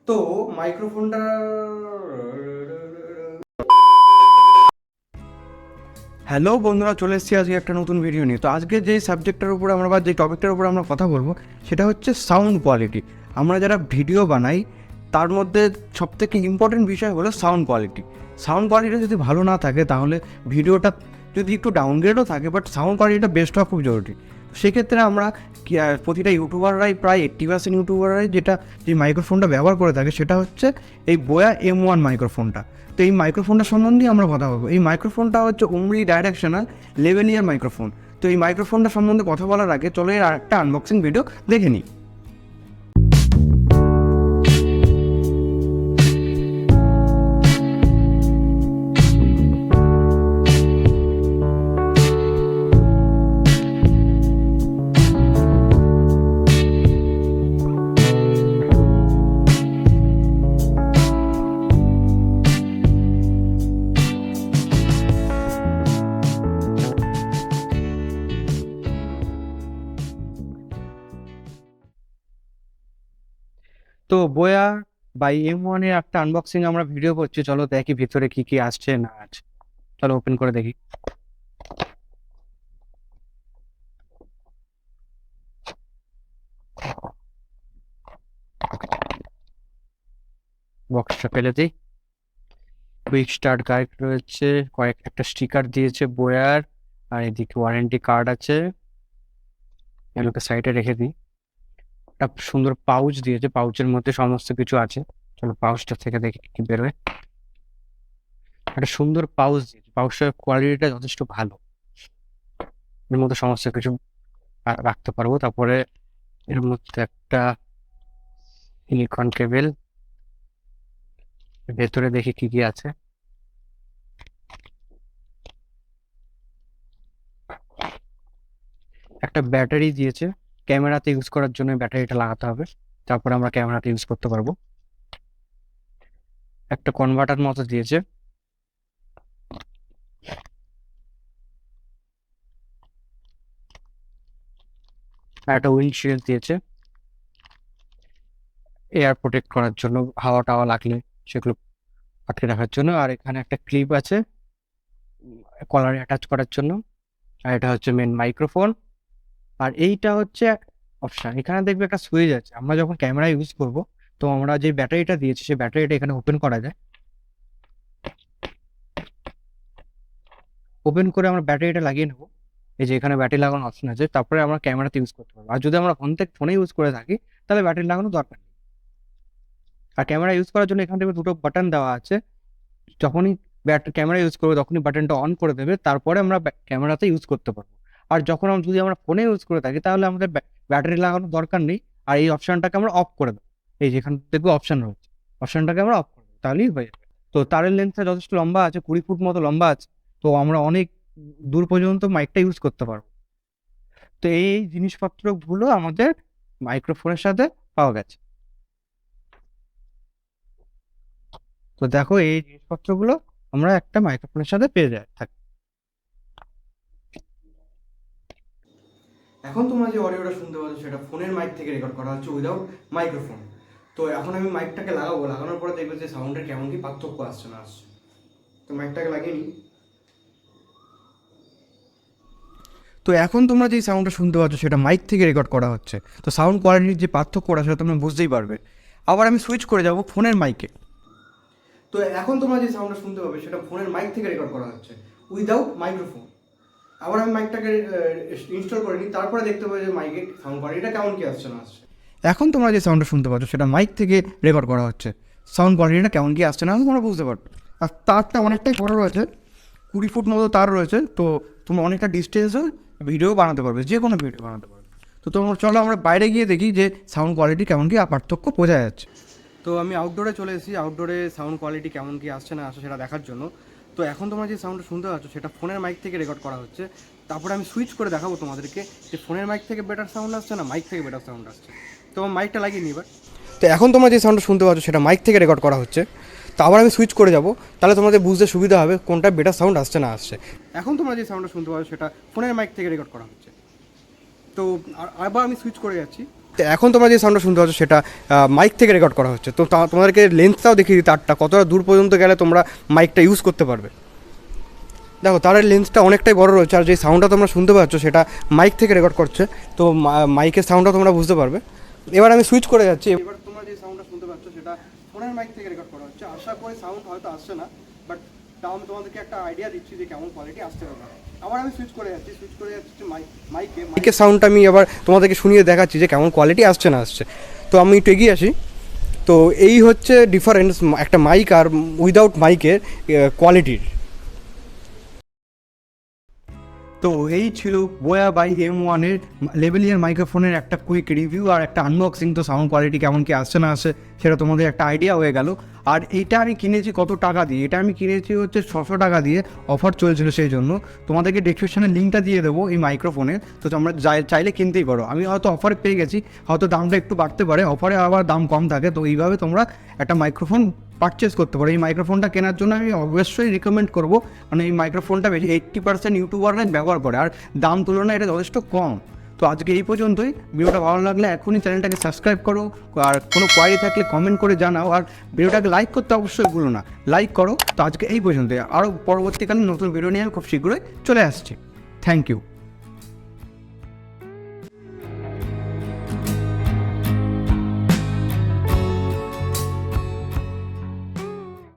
তো মাইক্রোফোনটা হ্যালো বন্ধুরা, চলে এসেছি আজকে একটা নতুন ভিডিও নিয়ে। তো আজকে যে সাবজেক্টটার উপরে আমরা বা যে টপিকটার উপরে আমরা কথা বলবো সেটা হচ্ছে সাউন্ড কোয়ালিটি। আমরা যারা ভিডিও বানাই তার মধ্যে সবথেকে ইম্পর্টেন্ট বিষয় হলো সাউন্ড কোয়ালিটি। সাউন্ড কোয়ালিটি যদি ভালো না থাকে তাহলে ভিডিওটা যদি একটু ডাউনগ্রেডও থাকে, বাট সাউন্ড কোয়ালিটিটা বেস্ট হওয়া খুব জরুরি। সেক্ষেত্রে আমরা প্রতিটা ইউটিউবাররাই প্রায় 80% ইউটিউবাররাই যে মাইক্রোফোনটা ব্যবহার করে থাকে সেটা হচ্ছে এই বোয়া M1 মাইক্রোফোনটা। তো এই মাইক্রোফোনটা সম্বন্ধেই আমরা কথা বলবো। এই মাইক্রোফোনটা হচ্ছে ওমনি ডাইরেকশনাল লেভেলিয়ার মাইক্রোফোন। তো এই মাইক্রোফোনটা সম্বন্ধে কথা বলার আগে চলো এর আরেকটা আনবক্সিং ভিডিও দেখে নিই। তো বোয়া বাই M1 এর একটা আনবক্সিং আমরা ভিডিও করছি। চলো দেখি ভিতরে কি কি আসছে না আছে। চলো ওপেন করে দেখি। বক্সটা ফেলে দিই। কুইক স্টার্ট গাইড রয়েছে, একটা স্টিকার দিয়েছে বোয়ার, আর এদিকে ওয়ারেন্টি কার্ড আছে। এগুলোকে সাইডে রেখে দিই। একটা সুন্দর পাউচ দিয়েছে, পাউচের মধ্যে সমস্ত কিছু আছে। চলো পাউচটা থেকে দেখি কি বেরোয়। একটা সুন্দর পাউচ দিয়েছে, পাউচটার কোয়ালিটিটা যথেষ্ট ভালো। এর মধ্যে সমস্ত কিছু রাখতে পারবো। তারপরে এর মধ্যে একটা সিলিকন কেবল, ভেতরে দেখি কি কি আছে। একটা ব্যাটারি দিয়েছে, ক্যামেরাতে ইউজ করার জন্য ব্যাটারিটা লাগাতে হবে, তারপরে আমরা ক্যামেরাতে ইউজ করতে পারবো। একটা কনভার্টার মতো দিয়েছে, আর একটা উইন্ডশিল্ড দিয়েছে এয়ার প্রোটেক্ট করার জন্য, হাওয়া টাওয়া লাগলে সেগুলো আটকে রাখার জন্য। আর এখানে একটা ক্লিপ আছে কলারে অ্যাটাচ করার জন্য। আর এটা হচ্ছে মেন মাইক্রোফোন। আর এইটা হচ্ছে অপশন। এখানে দেখবে একটা সুইচ আছে, আমরা যখন ক্যামেরা ইউজ করব তো আমরা যে ব্যাটারিটা দিয়েছি সেই ব্যাটারিটা এখানে ওপেন করা যায়। ওপেন করে আমরা ব্যাটারিটা লাগিয়ে নেবো। এই যে এখানে ব্যাটারি লাগানোর অপশন আছে, তারপরে আমরা ক্যামেরাতে ইউজ করতে পারবো। আর যদি আমরা ফোনে ইউজ করে থাকি তাহলে ব্যাটারি লাগানো দরকার নেই। আর ক্যামেরা ইউজ করার জন্য এখান থেকে দুটো বাটন দেওয়া আছে। যখনই ক্যামেরা ইউজ করবো তখনই বাটনটা অন করে দেবে, তারপরে আমরা ক্যামেরাতে ইউজ করতে পারবো। আর যখন যদি আমরা ফোনে ইউজ করে থাকি তাহলে আমাদের ব্যাটারি লাগানোর দরকার নেই। আর এই অপশনটাকে আমরা অফ করে দেবো। এই যেখানে দেখবো অপশন রয়েছে, অপশনটাকে আমরা অফ করে দেবো, তাহলেই হয়ে যাবে। তো তারের লেন্থটা যথেষ্ট লম্বা আছে, 20 ফুট মতো লম্বা আছে। তো আমরা অনেক দূর পর্যন্ত মাইকটা ইউজ করতে পারবো। তো এই জিনিসপত্রগুলো আমাদের মাইক্রোফোনের সাথে পাওয়া গেছে। তো দেখো এই জিনিসপত্রগুলো আমরা একটা মাইক্রোফোনের সাথে পেয়ে থাকি। এখন তোমরা যে অডিওটা শুনতে পাচ্ছ সেটা ফোনের মাইক থেকে রেকর্ড করা হচ্ছে উইদাউট মাইক্রোফোন। তো এখন আমি মাইকটাকে লাগাবো, লাগানোর পরে দেখবে যে সাউন্ডের কেমন কি পার্থক্য আসছে না আসছে। তো মাইকটাকে লাগিয়ে নিই। তো এখন তোমরা যে সাউন্ডটা শুনতে পাচ্ছ সেটা মাইক থেকে রেকর্ড করা হচ্ছে। তো সাউন্ড কোয়ালিটির যে পার্থক্যটা সেটা তোমরা বুঝতেই পারবে। আবার আমি সুইচ করে যাব ফোনের মাইকে। তো এখন তোমরা যে সাউন্ডটা শুনতে পাবে সেটা ফোনের মাইক থেকে রেকর্ড করা হচ্ছে উইদাউট মাইক্রোফোন। আবার আমি মাইকটাকে ইনস্টল করে নিই, তারপরে দেখতে পাবো যে মাইকের সাউন্ড কোয়ালিটিটা কেমন কি আসছে না আসছে। এখন তোমরা যে সাউন্ডটা শুনতে পাচ্ছ সেটা মাইক থেকে রেকর্ড করা হচ্ছে। সাউন্ড কোয়ালিটিটা কেমন কি আসছে না তোমরা বুঝতে পারবে। আর তারটা অনেকটাই বড় রয়েছে, 20 ফুট মতো তার রয়েছে। তো তোমরা অনেকটা ডিস্টেন্সে ভিডিও বানাতে পারবে, যে কোনো ভিডিও বানাতে পারবে। তো তোমরা চলো আমরা বাইরে গিয়ে দেখি যে সাউন্ড কোয়ালিটি কেমন কি পার্থক্য বোঝা যাচ্ছে। তো আমি আউটডোরে চলে এসেছি, আউটডোরে সাউন্ড কোয়ালিটি কেমন কি আসছে না আসছে সেটা দেখার জন্য। তো এখন তোমরা যে সাউন্ডটা শুনতে পাচ্ছ সেটা ফোনের মাইক থেকে রেকর্ড করা হচ্ছে। তারপরে আমি সুইচ করে দেখাবো তোমাদেরকে যে ফোনের মাইক থেকে বেটার সাউন্ড আসছে না মাইক থেকে বেটার সাউন্ড আসছে। তো মাইকটা লাগিয়ে নিই এবার। তো এখন তোমরা যে সাউন্ডটা শুনতে পাচ্ছ সেটা মাইক থেকে রেকর্ড করা হচ্ছে। তো আবার আমি সুইচ করে যাব, তাহলে তোমাদের বুঝতে সুবিধা হবে কোনটা বেটার সাউন্ড আসছে না আসছে। এখন তোমরা যে সাউন্ডটা শুনতে পাচ্ছ সেটা ফোনের মাইক থেকে রেকর্ড করা হচ্ছে। তো আবার আমি সুইচ করে যাচ্ছি, তো এখন তোমরা যে সাউন্ডটা শুনতে পাচ্ছ সেটা মাইক থেকে রেকর্ড করা হচ্ছে। তো তোমাদেরকে লেন্থটাও দেখিয়ে দিই তারটা কতটা দূর পর্যন্ত গেলে তোমরা মাইকটা ইউজ করতে পারবে। দেখো তারের লেন্সটা অনেকটাই বড় রয়েছে, আর যে সাউন্ডটা তোমরা শুনতে পাচ্ছ সেটা মাইক থেকে রেকর্ড করছে। তো মাইকের সাউন্ডটা তোমরা বুঝতে পারবে। এবার আমি সুইচ করে যাচ্ছি। এবার তোমরা যে সাউন্ডটা শুনতে পাচ্ছ সেটা ফোনের মাইক থেকে রেকর্ড করা হচ্ছে। আশা করি সাউন্ড হয়তো আসছে না, বাট তাও আমি তোমাদেরকে একটা আইডিয়া দিচ্ছি যে কেমন কোয়ালিটি আসতে পারে। আবার আমি সুইচ করে যাচ্ছি মাইকের সাউন্ডটা আমি আবার তোমাদেরকে শুনিয়ে দেখাচ্ছি যে কেমন কোয়ালিটি আসছে না আসছে। তো আমি একটু এগিয়ে আসি। তো এই হচ্ছে ডিফারেন্স একটা মাইক আর উইদাউট মাইকের কোয়ালিটির। তো এই ছিল বোয়া বাই M1-এর লেভেলিয়ার মাইক্রোফোনের একটা কুইক রিভিউ আর একটা আনবক্সিং। তো সাউন্ড কোয়ালিটি কেমন কি আসছে না আসে সেটা তোমাদের একটা আইডিয়া হয়ে গেল। আর এটা আমি কিনেছি কত টাকা দিয়ে, এটা আমি কিনেছি হচ্ছে 600 টাকা দিয়ে, অফার চলছিল সেই জন্য। তোমাদেরকে ডেসক্রিপশনে লিঙ্কটা দিয়ে দেবো এই মাইক্রোফোনের, তো তোমরা চাইলে কিনতেই পারো। আমি হয়তো অফারে পেয়ে গেছি, হয়তো দামটা একটু বাড়তে পারে, অফারে আবার দাম কম থাকে। তো এইভাবে তোমরা একটা মাইক্রোফোন পারচেস করতে পারো। এই মাইক্রোফোনটা কেনার জন্য আমি অবশ্যই রিকমেন্ড করবো, মানে এই মাইক্রোফোনটা বেশি 80% ইউটিউবাররা ব্যবহার করে, আর দাম তুলনায় এটা যথেষ্ট কম। তো আজকে এই পর্যন্তই। ভিডিওটা ভালো লাগলে এখনই চ্যানেলটাকে সাবস্ক্রাইব করো, আর কোনো কোয়ারি থাকলে কমেন্ট করে জানাও, আর ভিডিওটাকে লাইক করতে অবশ্যই ভুলো না, লাইক করো। তো আজকে এই পর্যন্তই, আরও পরবর্তীকালে নতুন ভিডিও নিয়ে আমি খুব শীঘ্রই চলে আসছি। Thank you.